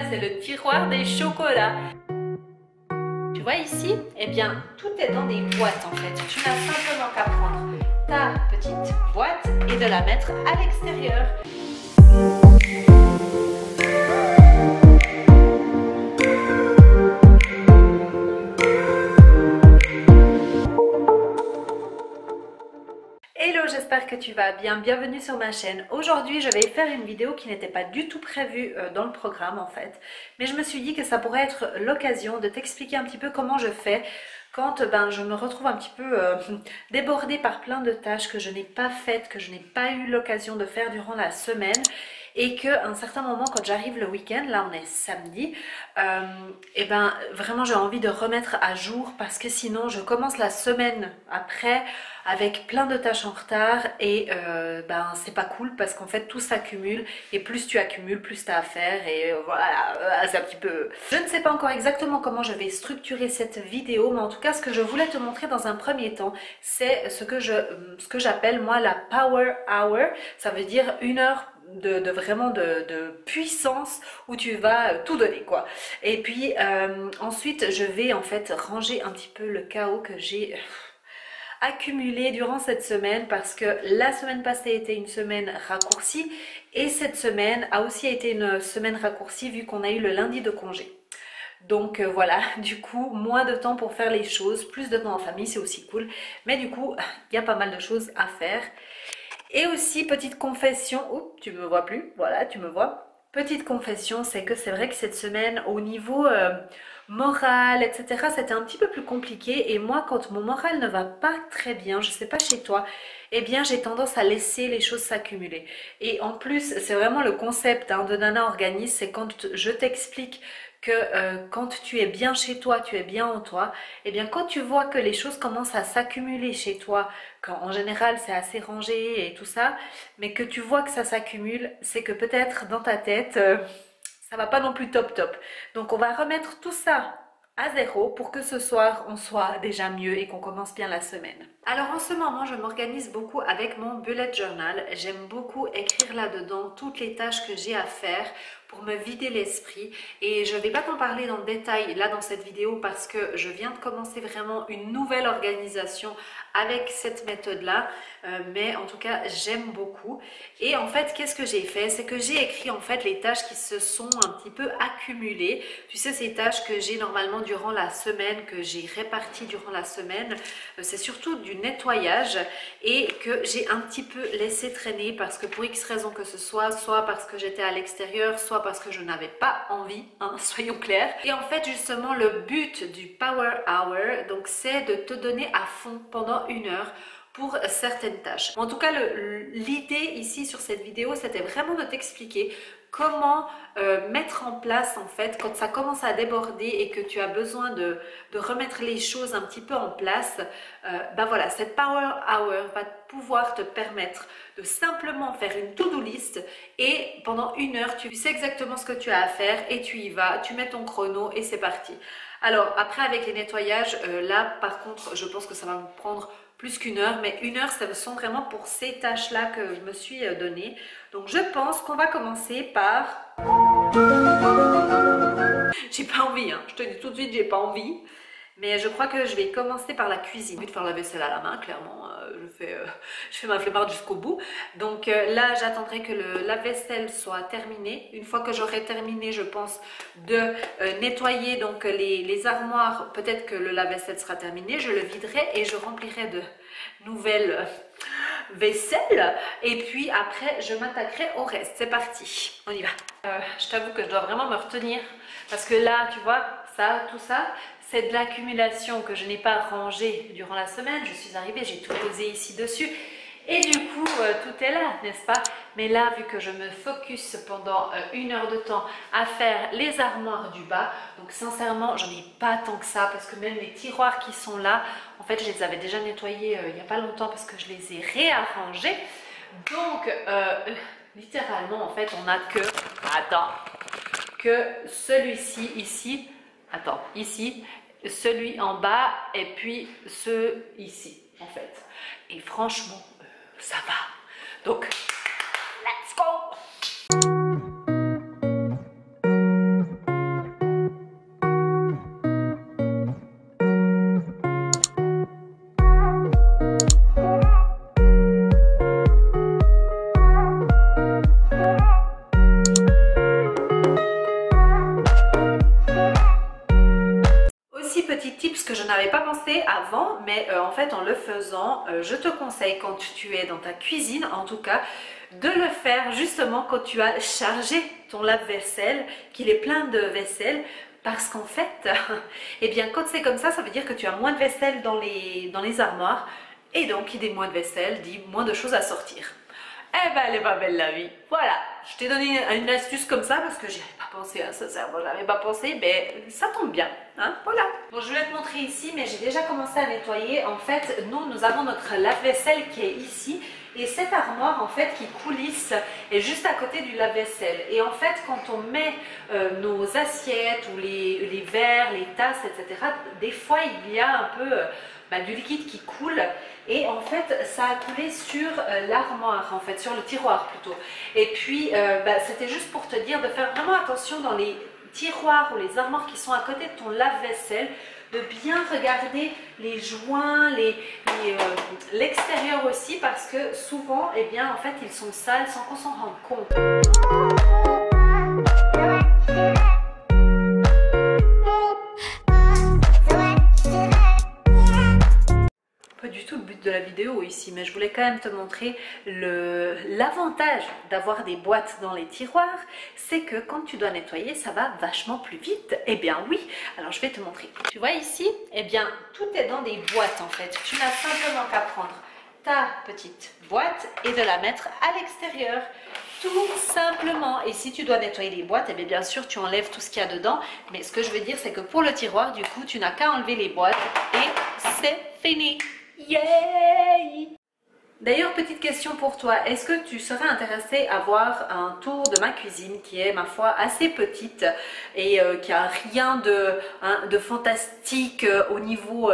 c'est le tiroir des chocolats. Tu vois ici, eh bien, tout est dans des boîtes en fait. Tu n'as simplement qu'à prendre ta petite boîte et de la mettre à l'extérieur. Hello, j'espère que tu vas bien, bienvenue sur ma chaîne. Aujourd'hui je vais faire une vidéo qui n'était pas du tout prévue dans le programme en fait, mais je me suis dit que ça pourrait être l'occasion de t'expliquer un petit peu comment je fais quand je me retrouve un petit peu débordée par plein de tâches que je n'ai pas faites, que je n'ai pas eu l'occasion de faire durant la semaine. Et qu'à un certain moment, quand j'arrive le week-end, là on est samedi, et vraiment j'ai envie de remettre à jour parce que sinon je commence la semaine après avec plein de tâches en retard et c'est pas cool parce qu'en fait tout s'accumule et plus tu accumules, plus tu as à faire et voilà, c'est un petit peu... Je ne sais pas encore exactement comment je vais structurer cette vidéo, mais en tout cas ce que je voulais te montrer dans un premier temps, c'est ce que j'appelle moi la Power Hour. Ça veut dire une heure de puissance où tu vas tout donner quoi. Et puis ensuite je vais en fait ranger un petit peu le chaos que j'ai accumulé durant cette semaine parce que la semaine passée était une semaine raccourcie et cette semaine a aussi été une semaine raccourcie vu qu'on a eu le lundi de congé. Donc voilà, du coup, moins de temps pour faire les choses, plus de temps en famille, c'est aussi cool. Mais du coup, il y a pas mal de choses à faire. Et aussi, petite confession, oups, tu me vois plus, voilà, tu me vois. Petite confession, c'est que c'est vrai que cette semaine, au niveau moral, etc., c'était un petit peu plus compliqué. Et moi, quand mon moral ne va pas très bien, je sais pas chez toi, eh bien, j'ai tendance à laisser les choses s'accumuler. Et en plus, c'est vraiment le concept de Nana Organise, c'est quand je t'explique que quand tu es bien chez toi, tu es bien en toi, et bien quand tu vois que les choses commencent à s'accumuler chez toi, quand en général c'est assez rangé et tout ça, mais que tu vois que ça s'accumule, c'est que peut-être dans ta tête, ça va pas non plus top top. Donc on va remettre tout ça à zéro pour que ce soir on soit déjà mieux et qu'on commence bien la semaine. Alors en ce moment je m'organise beaucoup avec mon bullet journal, j'aime beaucoup écrire là-dedans toutes les tâches que j'ai à faire pour me vider l'esprit et je ne vais pas t'en parler dans le détail là dans cette vidéo parce que je viens de commencer vraiment une nouvelle organisation avec cette méthode là, mais en tout cas j'aime beaucoup. Et en fait qu'est-ce que j'ai fait, c'est que j'ai écrit en fait les tâches qui se sont un petit peu accumulées, tu sais ces tâches que j'ai normalement durant la semaine, que j'ai réparties durant la semaine, c'est surtout du nettoyage et que j'ai un petit peu laissé traîner parce que pour X raison que ce soit parce que j'étais à l'extérieur, soit parce que je n'avais pas envie, hein, soyons clairs. Et en fait justement le but du Power Hour, donc c'est de te donner à fond pendant une heure pour certaines tâches. En tout cas l'idée ici sur cette vidéo c'était vraiment de t'expliquer comment mettre en place en fait quand ça commence à déborder et que tu as besoin de remettre les choses un petit peu en place. Voilà, cette Power Hour va pouvoir te permettre de simplement faire une to-do list et pendant une heure tu sais exactement ce que tu as à faire et tu y vas, tu mets ton chrono et c'est parti. Alors après avec les nettoyages, là par contre je pense que ça va me prendre plus qu'une heure, mais une heure, ça sont vraiment pour ces tâches-là que je me suis donnée. Donc, je pense qu'on va commencer par... J'ai pas envie, hein. Je te dis tout de suite, j'ai pas envie. Mais je crois que je vais commencer par la cuisine. J'ai envie de faire la vaisselle à la main, clairement. Je fais ma flemmarde jusqu'au bout. Donc là, j'attendrai que le lave-vaisselle soit terminé. Une fois que j'aurai terminé, je pense, de nettoyer donc les armoires, peut-être que le lave-vaisselle sera terminé. Je le viderai et je remplirai de nouvelles vaisselle. Et puis après, je m'attaquerai au reste. C'est parti, on y va. Je t'avoue que je dois vraiment me retenir parce que là, tu vois, ça, tout ça, c'est de l'accumulation que je n'ai pas rangé durant la semaine. Je suis arrivée, j'ai tout posé ici dessus et du coup, tout est là, n'est-ce pas? Mais là, vu que je me focus pendant une heure de temps à faire les armoires du bas, donc sincèrement, j'en ai pas tant que ça parce que même les tiroirs qui sont là, en fait, je les avais déjà nettoyés il n'y a pas longtemps parce que je les ai réarrangés. Donc, littéralement, en fait, on n'a que celui-ci ici. Attends, ici, celui en bas et puis ceux ici, en fait. Et franchement, ça va. Donc, let's go! n'avais pas pensé avant, mais en fait en le faisant, je te conseille quand tu es dans ta cuisine en tout cas, de le faire justement quand tu as chargé ton lave-vaisselle, qu'il est plein de vaisselle. Parce qu'en fait, eh bien quand c'est comme ça veut dire que tu as moins de vaisselle dans les armoires. Et donc qui dit moins de vaisselle, dit moins de choses à sortir. Eh ben elle est pas belle la vie. Voilà, je t'ai donné une astuce comme ça parce que j'y avais pas pensé, hein, sincèrement, j'avais pas pensé, mais ça tombe bien, hein, voilà. Bon, je vais te montrer ici, mais j'ai déjà commencé à nettoyer. En fait, nous avons notre lave-vaisselle qui est ici. Et cette armoire en fait qui coulisse est juste à côté du lave-vaisselle. Et en fait quand on met nos assiettes ou les verres, les tasses, etc. Des fois il y a un peu du liquide qui coule. Et en fait ça a coulé sur l'armoire, en fait sur le tiroir plutôt. Et puis c'était juste pour te dire de faire vraiment attention dans les tiroirs ou les armoires qui sont à côté de ton lave-vaisselle, de bien regarder les joints, l'extérieur aussi, parce que souvent, eh bien, en fait, ils sont sales sans qu'on s'en rende compte. Pas du tout le but de la vidéo ici, mais je voulais quand même te montrer l'avantage d'avoir des boîtes dans les tiroirs, c'est que quand tu dois nettoyer, ça va vachement plus vite. Eh bien oui, alors je vais te montrer. Tu vois ici, eh bien tout est dans des boîtes en fait. Tu n'as simplement qu'à prendre ta petite boîte et de la mettre à l'extérieur. Tout simplement. Et si tu dois nettoyer les boîtes, eh bien sûr tu enlèves tout ce qu'il y a dedans. Mais ce que je veux dire, c'est que pour le tiroir, du coup, tu n'as qu'à enlever les boîtes et c'est fini. Yay! D'ailleurs, petite question pour toi, est-ce que tu serais intéressé à voir un tour de ma cuisine qui est, ma foi, assez petite et qui a rien de fantastique au niveau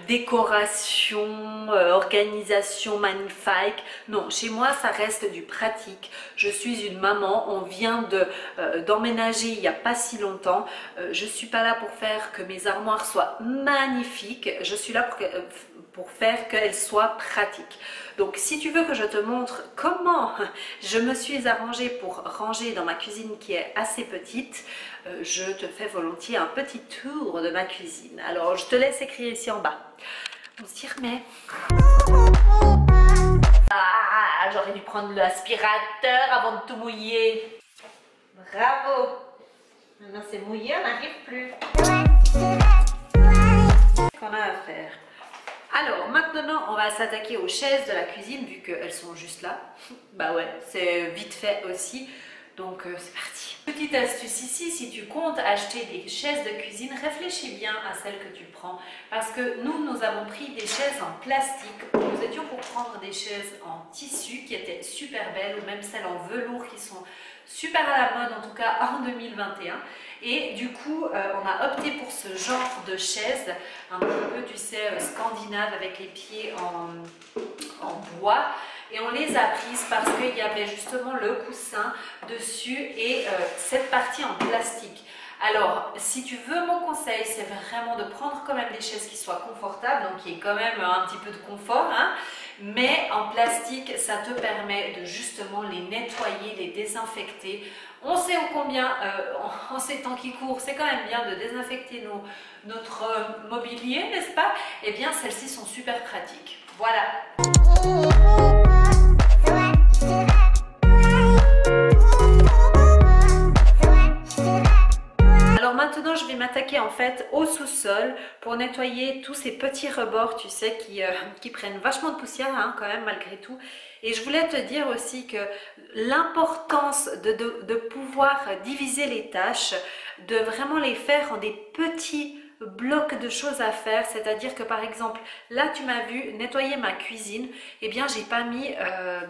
décoration, organisation magnifique? Non, chez moi ça reste du pratique. Je suis une maman, on vient d'emménager il n'y a pas si longtemps. Je ne suis pas là pour faire que mes armoires soient magnifiques, je suis là pour faire qu'elles soient pratiques. Donc si tu veux que je te montre comment je me suis arrangée pour ranger dans ma cuisine qui est assez petite, je te fais volontiers un petit tour de ma cuisine. Alors je te laisse écrire ici en bas. On s'y remet. Ah, j'aurais dû prendre l'aspirateur avant de tout mouiller. Bravo. Maintenant c'est mouillé, on n'arrive plus. Qu'est-ce qu'on a à faire? Alors maintenant on va s'attaquer aux chaises de la cuisine vu qu'elles sont juste là. Bah ouais, c'est vite fait aussi. Donc c'est parti. Petite astuce ici, si tu comptes acheter des chaises de cuisine, réfléchis bien à celles que tu prends. Parce que nous avons pris des chaises en plastique. Nous étions pour prendre des chaises en tissu qui étaient super belles, ou même celles en velours qui sont super à la mode, en tout cas en 2021. Et du coup, on a opté pour ce genre de chaise, un petit peu, tu sais, scandinave avec les pieds en bois. Et on les a prises parce qu'il y avait justement le coussin dessus et cette partie en plastique. Alors, si tu veux mon conseil, c'est vraiment de prendre quand même des chaises qui soient confortables, donc il y ait quand même un petit peu de confort, hein, mais en plastique, ça te permet de justement les nettoyer, les désinfecter. On sait combien, en ces temps qui courent, c'est quand même bien de désinfecter notre mobilier, n'est-ce pas? Eh bien, celles-ci sont super pratiques. Voilà. Alors maintenant je vais m'attaquer en fait au sous-sol pour nettoyer tous ces petits rebords, tu sais, qui prennent vachement de poussière, hein, quand même malgré tout. Et je voulais te dire aussi que l'importance de pouvoir diviser les tâches, de vraiment les faire en des petits bloc de choses à faire, c'est-à-dire que par exemple là tu m'as vu nettoyer ma cuisine, et bien j'ai pas mis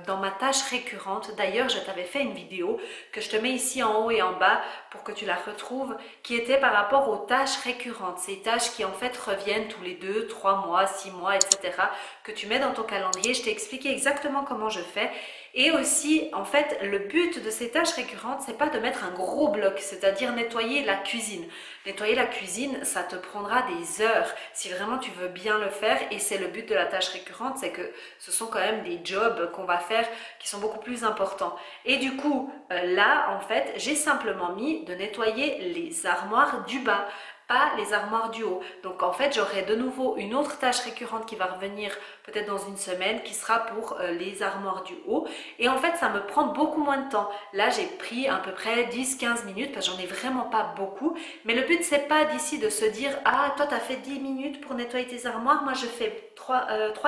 dans ma tâche récurrente. D'ailleurs je t'avais fait une vidéo que je te mets ici en haut et en bas pour que tu la retrouves, qui était par rapport aux tâches récurrentes, ces tâches qui en fait reviennent tous les 2, 3 mois, 6 mois, etc., que tu mets dans ton calendrier. Je t'ai expliqué exactement comment je fais. Et aussi, en fait, le but de ces tâches récurrentes, c'est pas de mettre un gros bloc, c'est-à-dire nettoyer la cuisine. Nettoyer la cuisine, ça te prendra des heures si vraiment tu veux bien le faire. Et c'est le but de la tâche récurrente, c'est que ce sont quand même des jobs qu'on va faire qui sont beaucoup plus importants. Et du coup, là, en fait, j'ai simplement mis de nettoyer les armoires du bas. pas les armoires du haut. Donc en fait, j'aurai de nouveau une autre tâche récurrente qui va revenir peut-être dans une semaine, qui sera pour les armoires du haut. Et en fait, ça me prend beaucoup moins de temps. Là, j'ai pris à peu près 10-15 minutes, parce que j'en ai vraiment pas beaucoup. Mais le but, c'est pas d'ici de se dire, ah, toi, tu as fait 10 minutes pour nettoyer tes armoires, moi, je fais 3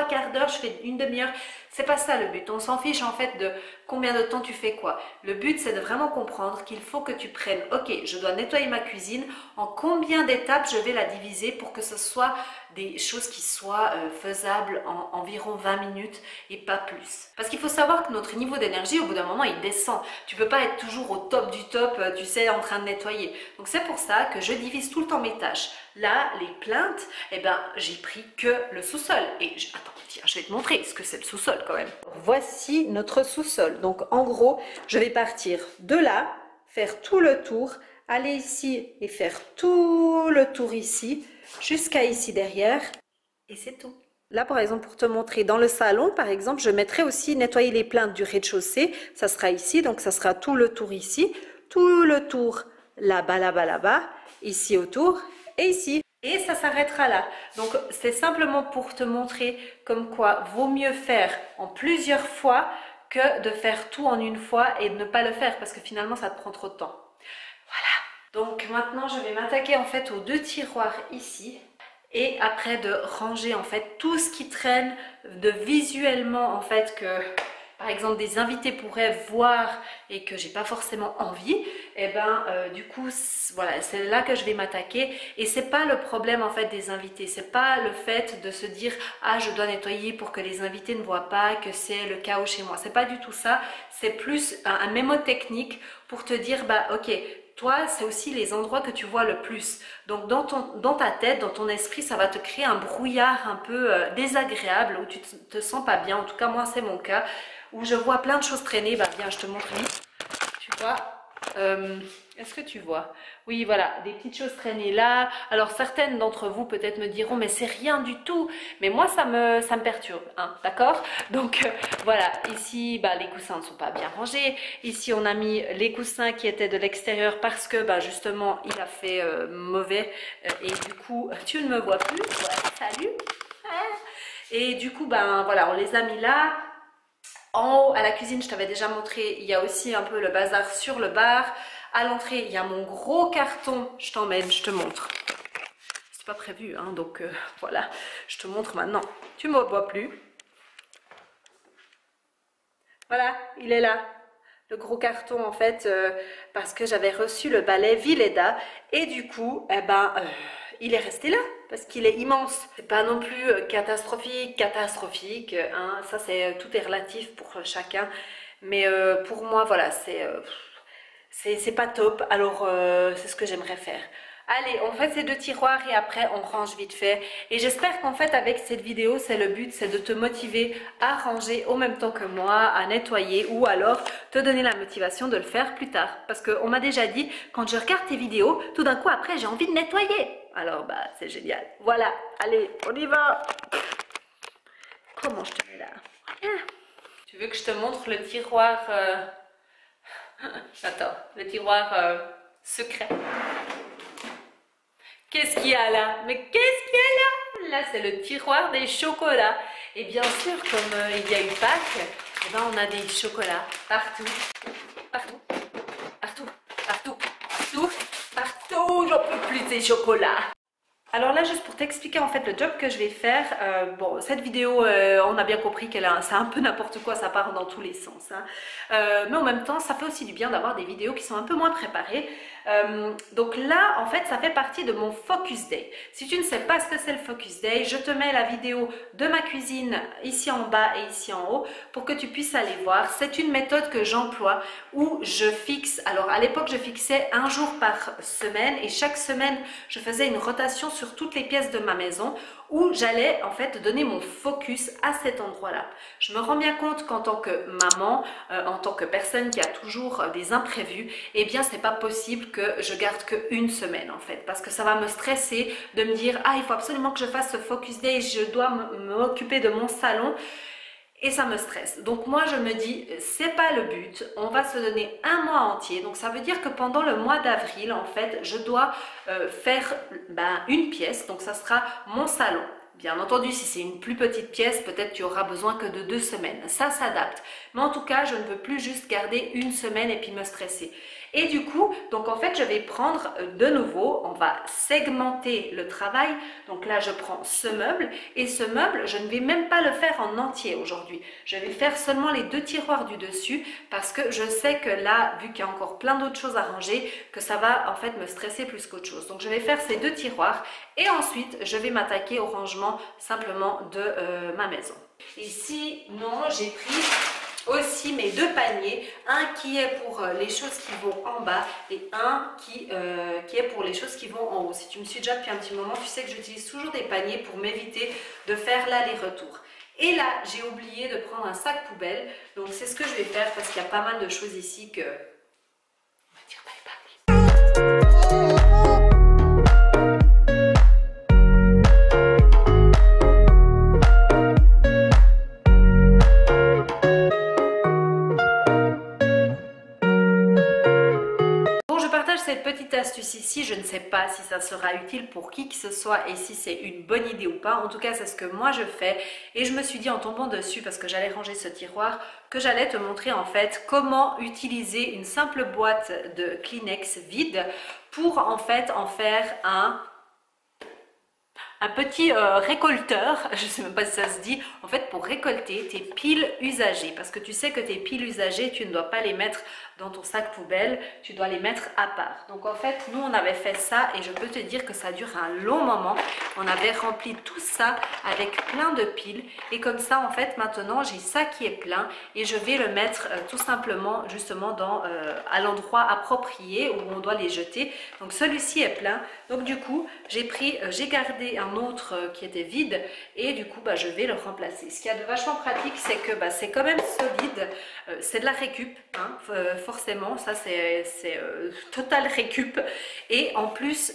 quarts d'heure, je fais une demi-heure. C'est pas ça le but. On s'en fiche en fait de combien de temps tu fais quoi. Le but, c'est de vraiment comprendre qu'il faut que tu prennes, ok, je dois nettoyer ma cuisine, en combien d'étapes je vais la diviser pour que ce soit des choses qui soient faisables en environ 20 minutes et pas plus. Parce qu'il faut savoir que notre niveau d'énergie, au bout d'un moment, il descend. Tu peux pas être toujours au top du top, tu sais, en train de nettoyer. Donc c'est pour ça que je divise tout le temps mes tâches. Là, les plaintes, eh ben, j'ai pris que le sous-sol. Et attends, tiens, je vais te montrer ce que c'est le sous-sol quand même. Voici notre sous-sol. Donc en gros, je vais partir de là, faire tout le tour, aller ici et faire tout le tour ici, jusqu'à ici derrière, et c'est tout. Là, par exemple, pour te montrer, dans le salon, par exemple, je mettrai aussi nettoyer les plaintes du rez-de-chaussée. Ça sera ici, donc ça sera tout le tour ici, tout le tour là-bas, là-bas, là-bas, ici autour et ici. Et ça s'arrêtera là. Donc, c'est simplement pour te montrer comme quoi vaut mieux faire en plusieurs fois que de faire tout en une fois et de ne pas le faire parce que finalement, ça te prend trop de temps. Voilà. Donc, maintenant, je vais m'attaquer en fait aux 2 tiroirs ici. Et après de ranger en fait tout ce qui traîne de visuellement en fait que par exemple des invités pourraient voir et que j'ai pas forcément envie, et ben du coup voilà, c'est là que je vais m'attaquer. Et c'est pas le problème en fait des invités, c'est pas le fait de se dire ah je dois nettoyer pour que les invités ne voient pas que c'est le chaos chez moi, c'est pas du tout ça. C'est plus un mémotechnique pour te dire bah ok, toi, c'est aussi les endroits que tu vois le plus. Donc, dans ta tête, dans ton esprit, ça va te créer un brouillard un peu désagréable où tu te sens pas bien. En tout cas, moi, c'est mon cas. Où je vois plein de choses traîner. Bah, viens, je te montre vite. Tu vois est-ce que tu vois? Oui, voilà, des petites choses traînées là. Alors, certaines d'entre vous peut-être me diront, mais c'est rien du tout. Mais moi, ça me perturbe, hein, d'accord? Donc, voilà, ici, bah, les coussins ne sont pas bien rangés. Ici, on a mis les coussins qui étaient de l'extérieur parce que, bah, justement, il a fait mauvais. Et du coup, tu ne me vois plus. Ouais, salut. Et du coup, ben, voilà, on les a mis là. En haut, à la cuisine, je t'avais déjà montré, il y a aussi un peu le bazar sur le bar. À l'entrée, il y a mon gros carton. Je t'emmène, je te montre. C'était pas prévu, hein, donc voilà, je te montre maintenant. Tu ne me vois plus. Voilà, il est là. Le gros carton, en fait, parce que j'avais reçu le balai Villeda. Et du coup, eh ben, il est resté là. Parce qu'il est immense. C'est pas non plus catastrophique, hein. Ça, tout est relatif pour chacun. Mais pour moi, voilà, c'est pas top. Alors, c'est ce que j'aimerais faire. Allez, on fait ces 2 tiroirs et après on range vite fait. Et j'espère qu'en fait avec cette vidéo, c'est le but, c'est de te motiver à ranger au même temps que moi, à nettoyer ou alors te donner la motivation de le faire plus tard. Parce qu'on m'a déjà dit, quand je regarde tes vidéos, tout d'un coup après j'ai envie de nettoyer. Alors bah c'est génial. Voilà, allez, on y va. Comment je te mets là? Tu veux que je te montre le tiroir Attends, le tiroir secret. Qu'est-ce qu'il y a là? Mais qu'est-ce qu'il y a là? Là, c'est le tiroir des chocolats. Et bien sûr, comme il y a eu Pâques, eh ben, on a des chocolats partout. Partout. Partout. Partout. Partout. Partout. J'en peux plus de ces chocolats. Alors là, juste pour t'expliquer en fait le job que je vais faire, bon, cette vidéo, on a bien compris qu'elle c'est un peu n'importe quoi, ça part dans tous les sens, hein. Mais en même temps, ça fait aussi du bien d'avoir des vidéos qui sont un peu moins préparées. Donc là, en fait, ça fait partie de mon Focus Day. Si tu ne sais pas ce que c'est le Focus Day, je te mets la vidéo de ma cuisine ici en bas et ici en haut pour que tu puisses aller voir. C'est une méthode que j'emploie où je fixe, alors à l'époque, je fixais 1 jour par semaine et chaque semaine, je faisais une rotation sur toutes les pièces de ma maison où j'allais en fait donner mon focus à cet endroit-là. Je me rends bien compte qu'en tant que maman, en tant que personne qui a toujours des imprévus, eh bien c'est pas possible que je garde qu'une semaine en fait, parce que ça va me stresser de me dire ah il faut absolument que je fasse ce focus day, je dois m'occuper de mon salon. et ça me stresse. Donc moi je me dis, c'est pas le but, on va se donner un mois entier. Donc ça veut dire que pendant le mois d'avril, en fait, je dois faire une pièce, donc ça sera mon salon. Bien entendu, si c'est une plus petite pièce, peut-être tu auras besoin que de 2 semaines. Ça s'adapte. Mais en tout cas, je ne peux plus juste garder une semaine et puis me stresser. Et du coup, donc en fait, je vais prendre de nouveau, on va segmenter le travail. Donc là, je prends ce meuble et ce meuble, je ne vais même pas le faire en entier aujourd'hui. Je vais faire seulement les 2 tiroirs du dessus parce que je sais que là, vu qu'il y a encore plein d'autres choses à ranger, que ça va en fait me stresser plus qu'autre chose. Donc je vais faire ces 2 tiroirs et ensuite, je vais m'attaquer au rangement simplement de ma maison. Ici, non, j'ai pris aussi mes 2 paniers, un qui est pour les choses qui vont en bas et un qui est pour les choses qui vont en haut. Si tu me suis déjà depuis un petit moment, tu sais que j'utilise toujours des paniers pour m'éviter de faire l'aller-retour. Et là, j'ai oublié de prendre un sac poubelle, donc c'est ce que je vais faire parce qu'il y a pas mal de choses ici que... on va dire bye bye. Cette petite astuce ici, je ne sais pas si ça sera utile pour qui que ce soit et si c'est une bonne idée ou pas. En tout cas, c'est ce que moi je fais et je me suis dit en tombant dessus parce que j'allais ranger ce tiroir que j'allais te montrer en fait comment utiliser une simple boîte de Kleenex vide pour en fait en faire un petit récolteur, je ne sais même pas si ça se dit, en fait pour récolter tes piles usagées. Parce que tu sais que tes piles usagées, tu ne dois pas les mettre dans ton sac poubelle, tu dois les mettre à part. Donc en fait, nous on avait fait ça et je peux te dire que ça dure un long moment. On avait rempli tout ça avec plein de piles et comme ça en fait maintenant j'ai ça qui est plein et je vais le mettre tout simplement justement à l'endroit approprié où on doit les jeter. Donc celui-ci est plein. Donc du coup, j'ai gardé un autre qui était vide et du coup je vais le remplacer. Ce qu'il y a de vachement pratique, c'est que c'est quand même solide, c'est de la récup, hein, forcément, ça c'est total récup et en plus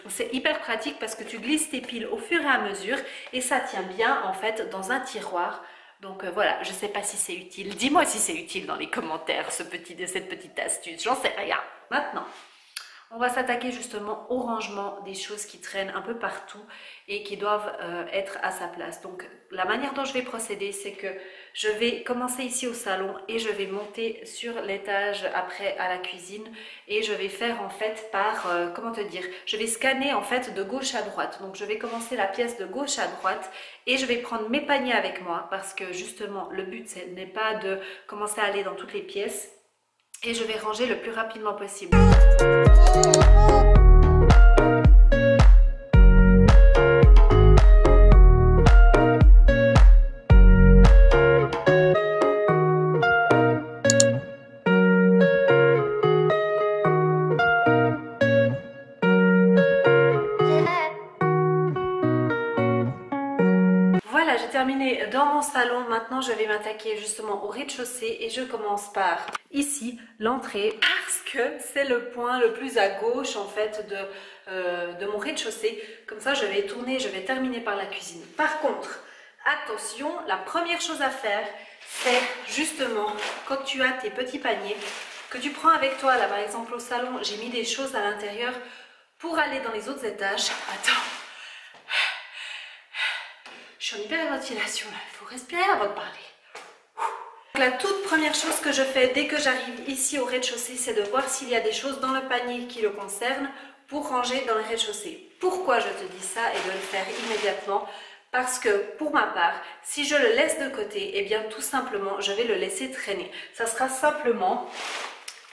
c'est hyper pratique parce que tu glisses tes piles au fur et à mesure et ça tient bien en fait dans un tiroir. Donc voilà, je ne sais pas si c'est utile, dis-moi si c'est utile dans les commentaires cette petite astuce, j'en sais rien. Maintenant, on va s'attaquer justement au rangement des choses qui traînent un peu partout et qui doivent être à sa place. Donc la manière dont je vais procéder, c'est que je vais commencer ici au salon et je vais monter sur l'étage après à la cuisine et je vais faire en fait par, comment te dire, je vais scanner en fait de gauche à droite. Donc je vais commencer la pièce de gauche à droite et je vais prendre mes paniers avec moi parce que justement le but n'est pas de commencer à aller dans toutes les pièces. Et je vais ranger le plus rapidement possible. Voilà, j'ai terminé dans mon salon. Maintenant, je vais m'attaquer justement au rez-de-chaussée et je commence par ici, l'entrée, parce que c'est le point le plus à gauche en fait de mon rez-de-chaussée. Comme ça, je vais tourner, je vais terminer par la cuisine. Par contre, attention, la première chose à faire, c'est justement quand tu as tes petits paniers que tu prends avec toi. Là, par exemple, au salon, j'ai mis des choses à l'intérieur pour aller dans les autres étages. Attends. Je suis en hyperventilation là, il faut respirer avant de parler. La toute première chose que je fais dès que j'arrive ici au rez-de-chaussée, c'est de voir s'il y a des choses dans le panier qui le concernent pour ranger dans le rez-de-chaussée. Pourquoi je te dis ça et de le faire immédiatement? Parce que pour ma part, si je le laisse de côté, eh bien tout simplement, je vais le laisser traîner. Ça sera simplement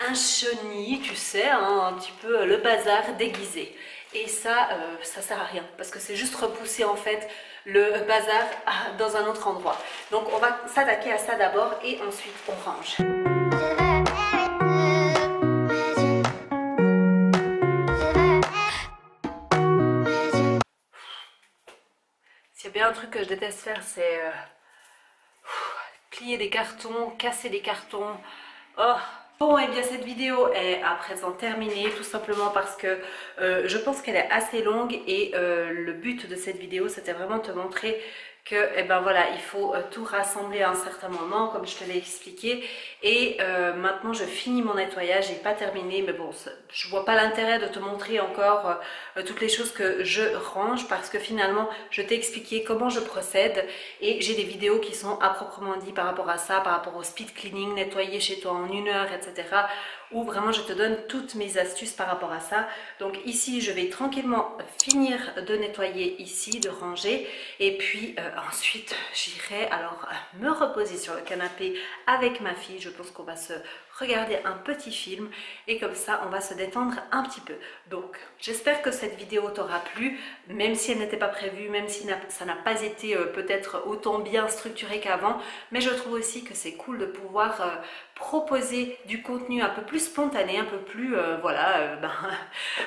un chenil, tu sais, hein, un petit peu le bazar déguisé. Et ça, ça sert à rien parce que c'est juste repousser en fait le bazar dans un autre endroit. Donc on va s'attaquer à ça d'abord et ensuite on range. S'il y a bien un truc que je déteste faire, c'est plier des cartons, casser des cartons. Oh. Bon, et bien cette vidéo est à présent terminée, tout simplement parce que je pense qu'elle est assez longue et le but de cette vidéo c'était vraiment de te montrer que eh ben voilà, il faut tout rassembler à un certain moment, comme je te l'ai expliqué. Et maintenant je finis mon nettoyage, j'ai pas terminé, mais bon, je vois pas l'intérêt de te montrer encore toutes les choses que je range, parce que finalement je t'ai expliqué comment je procède et j'ai des vidéos qui sont à proprement dit par rapport à ça, par rapport au speed cleaning, nettoyer chez toi en 1 heure, etc. Où vraiment je te donne toutes mes astuces par rapport à ça. Donc ici je vais tranquillement finir de nettoyer ici, de ranger, et puis ensuite j'irai alors me reposer sur le canapé avec ma fille. Je pense qu'on va se regarder un petit film et comme ça on va se détendre un petit peu. Donc j'espère que cette vidéo t'aura plu, même si elle n'était pas prévue, même si ça n'a pas été peut-être autant bien structuré qu'avant, mais je trouve aussi que c'est cool de pouvoir proposer du contenu un peu plus spontané, un peu plus voilà,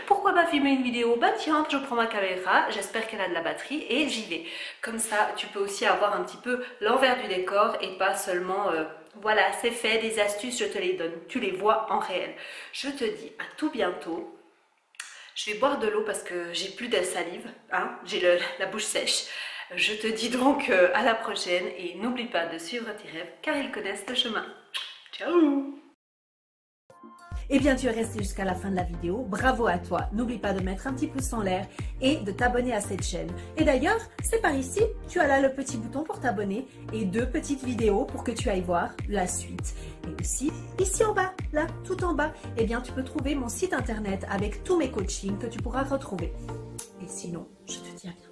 pourquoi pas filmer une vidéo, bah tiens, je prends ma caméra, j'espère qu'elle a de la batterie et j'y vais. Comme ça tu peux aussi avoir un petit peu l'envers du décor et pas seulement voilà, c'est fait, des astuces, je te les donne, tu les vois en réel. Je te dis à tout bientôt. Je vais boire de l'eau parce que j'ai plus de salive, hein, j'ai la bouche sèche. Je te dis donc à la prochaine et n'oublie pas de suivre tes rêves car ils connaissent le chemin. Ciao! Eh bien, tu es resté jusqu'à la fin de la vidéo. Bravo à toi. N'oublie pas de mettre un petit pouce en l'air et de t'abonner à cette chaîne. Et d'ailleurs, c'est par ici, tu as là le petit bouton pour t'abonner et 2 petites vidéos pour que tu ailles voir la suite. Et aussi, ici en bas, là, tout en bas, eh bien, tu peux trouver mon site internet avec tous mes coachings que tu pourras retrouver. Et sinon, je te dis à bientôt.